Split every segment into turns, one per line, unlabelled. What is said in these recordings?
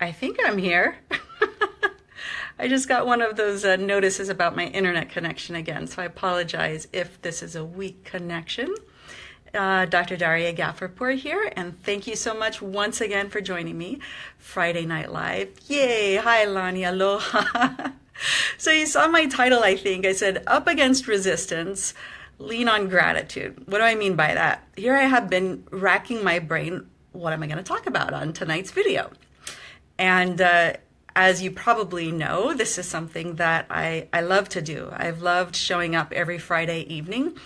I think I'm here. I just got one of those notices about my internet connection again, so I apologize if this is a weak connection. Dr. Darya Ghafourpour here, and thank you so much once again for joining me Friday Night Live. Yay! Hi, Lani. Aloha. So you saw my title, I think. I said, Up Against Resistance, Lean on Gratitude. What do I mean by that? Here I have been racking my brain. What am I going to talk about on tonight's video? And as you probably know, this is something that I love to do. I've loved showing up every Friday evening.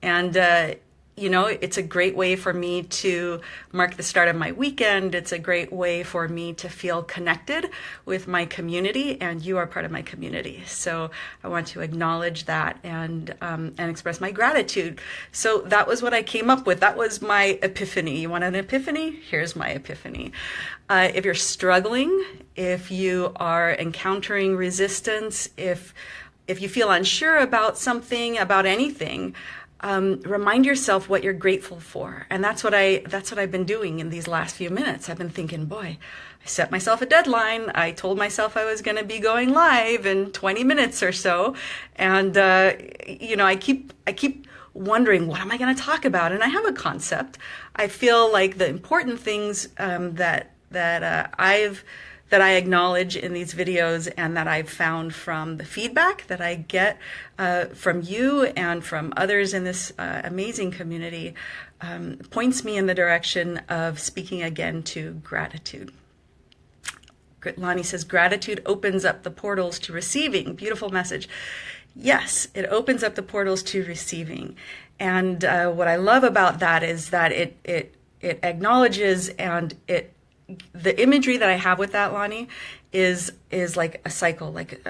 And you know, it's a great way for me to mark the start of my weekend. It's a great way for me to feel connected with my community, and you are part of my community. So I want to acknowledge that and express my gratitude. So that was what I came up with. That was my epiphany. You want an epiphany? Here's my epiphany. If you're struggling, if you are encountering resistance, if you feel unsure about something, about anything, remind yourself what you're grateful for. And that's what I've been doing in these last few minutes. I've been thinking, boy, I set myself a deadline. I told myself I was going to be going live in 20 minutes or so. And, you know, I keep wondering, what am I going to talk about? And I have a concept. I feel like the important things, that I acknowledge in these videos and that I've found from the feedback that I get from you and from others in this amazing community points me in the direction of speaking again to gratitude. Lonnie says, gratitude opens up the portals to receiving. Beautiful message. Yes, it opens up the portals to receiving. And what I love about that is that it acknowledges and the imagery that I have with that, Lonnie, is like a cycle, like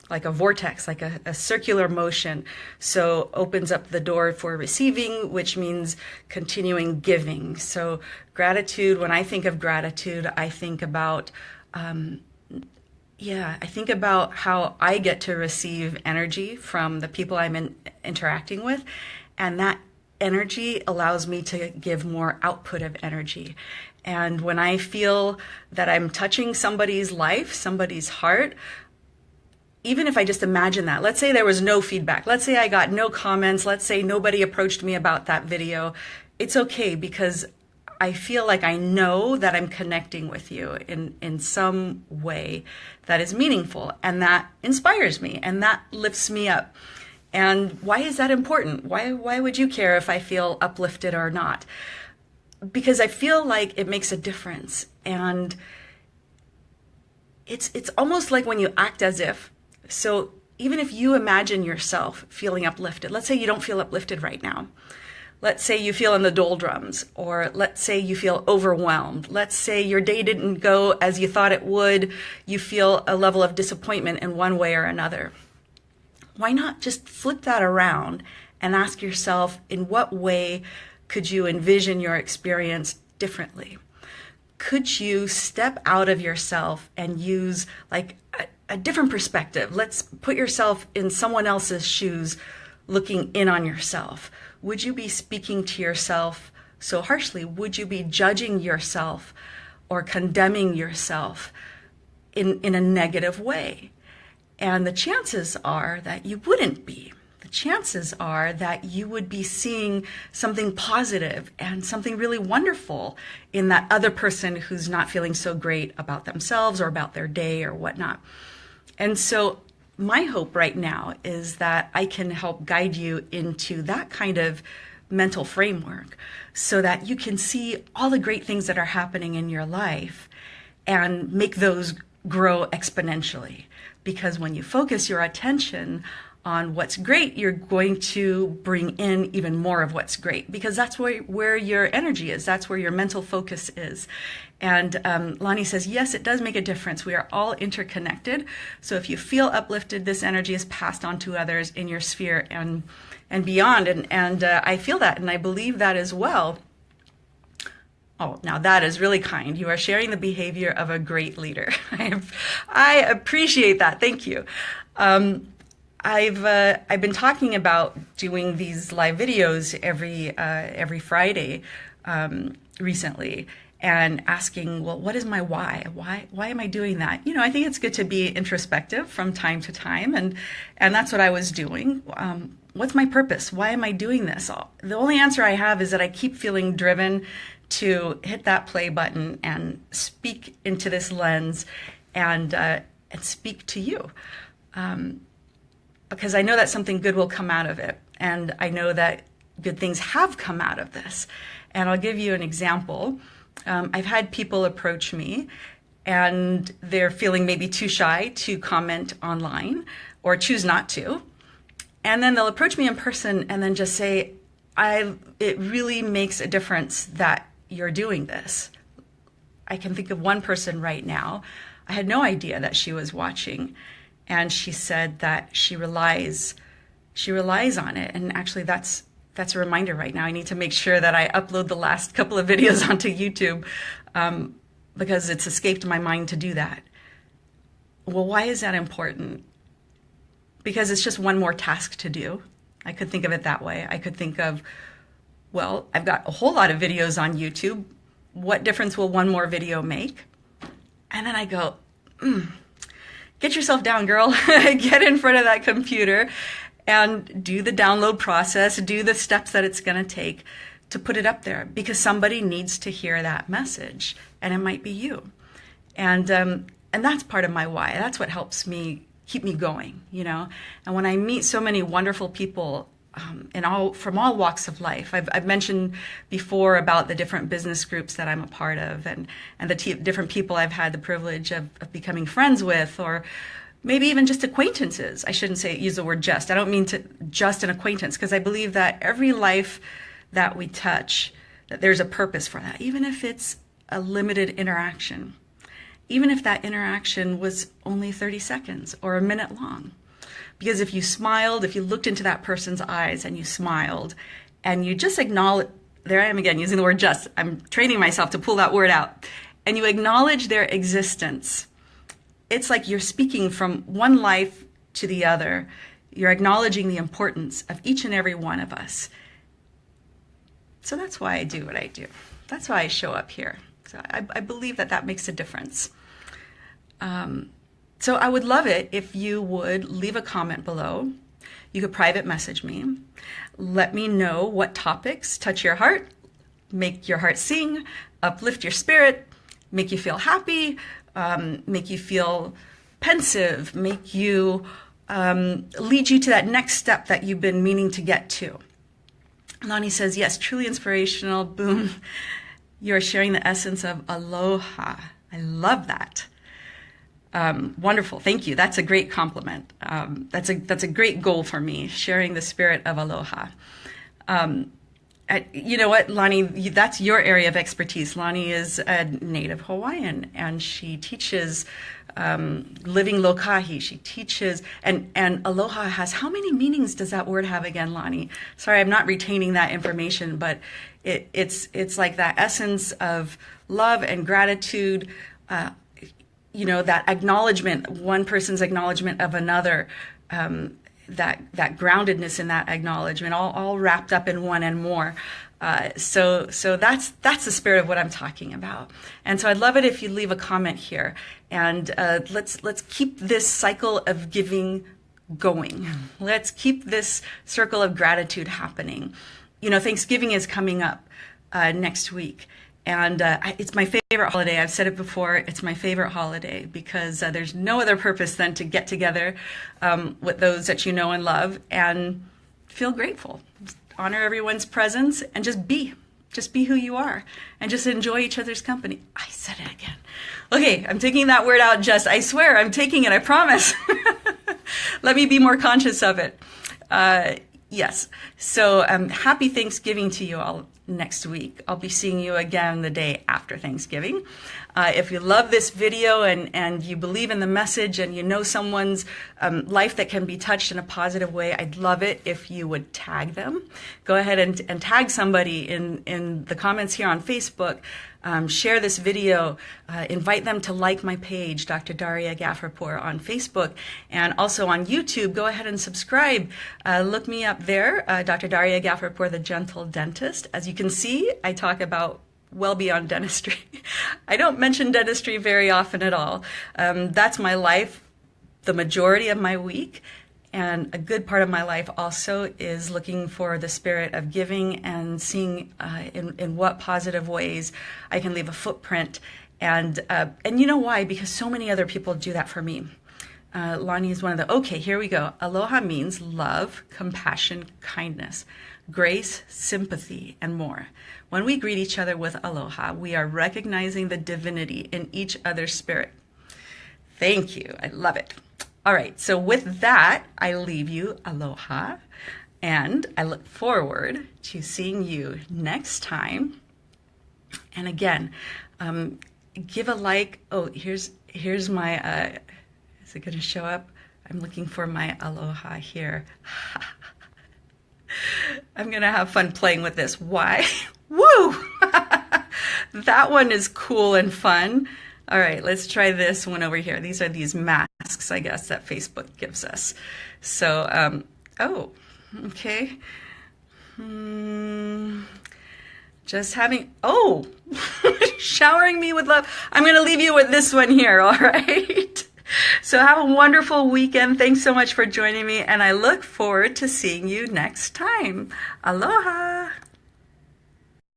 a vortex, like a circular motion. So opens up the door for receiving, which means continuing giving. So gratitude, when I think of gratitude, I think about, I think about how I get to receive energy from the people I'm interacting with. And that energy allows me to give more output of energy. And when I feel that I'm touching somebody's life, somebody's heart, even if I just imagine that, let's say there was no feedback, let's say I got no comments, let's say nobody approached me about that video, it's okay because I feel like I know that I'm connecting with you in some way that is meaningful, and that inspires me and that lifts me up. And why is that important? Why would you care if I feel uplifted or not? Because I feel like it makes a difference. And it's almost like when you act as if. So even if you imagine yourself feeling uplifted, let's say you don't feel uplifted right now. Let's say you feel in the doldrums, or let's say you feel overwhelmed. Let's say your day didn't go as you thought it would. You feel a level of disappointment in one way or another. Why not just flip that around and ask yourself, in what way could you envision your experience differently? Could you step out of yourself and use like a different perspective? Let's put yourself in someone else's shoes, looking in on yourself. Would you be speaking to yourself so harshly? Would you be judging yourself or condemning yourself in a negative way? And the chances are that you wouldn't be. The chances are that you would be seeing something positive and something really wonderful in that other person who's not feeling so great about themselves or about their day or whatnot. And so my hope right now is that I can help guide you into that kind of mental framework so that you can see all the great things that are happening in your life and make those grow exponentially. Because when you focus your attention on what's great, you're going to bring in even more of what's great, because that's where your energy is. That's where your mental focus is. And Lonnie says, yes, it does make a difference. We are all interconnected. So if you feel uplifted, this energy is passed on to others in your sphere and beyond. And I feel that, and I believe that as well. Oh, now that is really kind. You are sharing the behavior of a great leader. I appreciate that. Thank you. I've been talking about doing these live videos every Friday recently, and asking, well, what is my why? Why am I doing that? You know, I think it's good to be introspective from time to time, and that's what I was doing. What's my purpose? Why am I doing this? The only answer I have is that I keep feeling driven to hit that play button and speak into this lens and speak to you. Because I know that something good will come out of it. And I know that good things have come out of this. And I'll give you an example. I've had people approach me and they're feeling maybe too shy to comment online or choose not to. And then they'll approach me in person and then just say, it really makes a difference that you're doing this. I can think of one person right now. I had no idea that she was watching. And she said that she relies on it. And actually that's a reminder right now. I need to make sure that I upload the last couple of videos onto YouTube because it's escaped my mind to do that. Well, why is that important? Because it's just one more task to do. I could think of it that way. I could think of, well, I've got a whole lot of videos on YouTube. What difference will one more video make? And then I go, get yourself down, girl. Get in front of that computer and do the download process, do the steps that it's going to take to put it up there, because somebody needs to hear that message, and it might be you. And that's part of my why. That's what helps me keep me going, you know. And when I meet so many wonderful people from all walks of life, I've mentioned before about the different business groups that I'm a part of, and the different people I've had the privilege of becoming friends with, or maybe even just acquaintances. I shouldn't use the word just. I don't mean just an acquaintance, because I believe that every life that we touch, that there's a purpose for that, even if it's a limited interaction. Even if that interaction was only 30 seconds or a minute long. Because if you smiled, if you looked into that person's eyes and you smiled and you just acknowledge, there I am again using the word just, I'm training myself to pull that word out, and you acknowledge their existence, it's like you're speaking from one life to the other. You're acknowledging the importance of each and every one of us. So that's why I do what I do. That's why I show up here. So I believe that makes a difference. So I would love it if you would leave a comment below. You could private message me. Let me know what topics touch your heart, make your heart sing, uplift your spirit, make you feel happy, make you feel pensive, make you lead you to that next step that you've been meaning to get to. Lonnie says, yes, truly inspirational. Boom. You're sharing the essence of aloha. I love that. Wonderful. Thank you. That's a great compliment. That's a great goal for me, sharing the spirit of aloha. You know what, Lonnie, that's your area of expertise. Lonnie is a native Hawaiian, and she teaches living lokahi. She teaches, and aloha has, how many meanings does that word have again, Lonnie? Sorry, I'm not retaining that information, but it's like that essence of love and gratitude, you know, that acknowledgement, one person's acknowledgement of another, that groundedness in that acknowledgement, all wrapped up in one and more. So that's the spirit of what I'm talking about. And so I'd love it if you leave a comment here, and let's keep this cycle of giving going. Let's keep this circle of gratitude happening. You know, Thanksgiving is coming up next week. And it's my favorite holiday. I've said it before. It's my favorite holiday because there's no other purpose than to get together with those that you know and love and feel grateful. Honor everyone's presence and just be who you are and just enjoy each other's company. I said it again. Okay, I'm taking that word out. I swear I'm taking it. I promise. Let me be more conscious of it. Yes. So happy Thanksgiving to you all. Next week. I'll be seeing you again the day after Thanksgiving. If you love this video and you believe in the message and you know someone's life that can be touched in a positive way, I'd love it if you would tag them. Go ahead and tag somebody in the comments here on Facebook. Share this video, invite them to like my page, Dr. Darya Ghafourpour on Facebook, and also on YouTube. Go ahead and subscribe. Look me up there, Dr. Darya Ghafourpour, the Gentle Dentist. As you can see, I talk about well beyond dentistry. I don't mention dentistry very often at all. That's my life, the majority of my week. And a good part of my life also is looking for the spirit of giving and seeing in what positive ways I can leave a footprint. And you know why? Because so many other people do that for me. Lonnie is one of the, okay, here we go. Aloha means love, compassion, kindness, grace, sympathy, and more. When we greet each other with aloha, we are recognizing the divinity in each other's spirit. Thank you. I love it. All right. So with that, I leave you aloha, and I look forward to seeing you next time. And again, give a like. Oh, here's my, is it going to show up? I'm looking for my aloha here. I'm going to have fun playing with this. Why? Woo! That one is cool and fun. All right, let's try this one over here. These are these masks, I guess, that Facebook gives us. So, oh, okay. Just having, oh, showering me with love. I'm going to leave you with this one here, all right? So have a wonderful weekend. Thanks so much for joining me, and I look forward to seeing you next time. Aloha!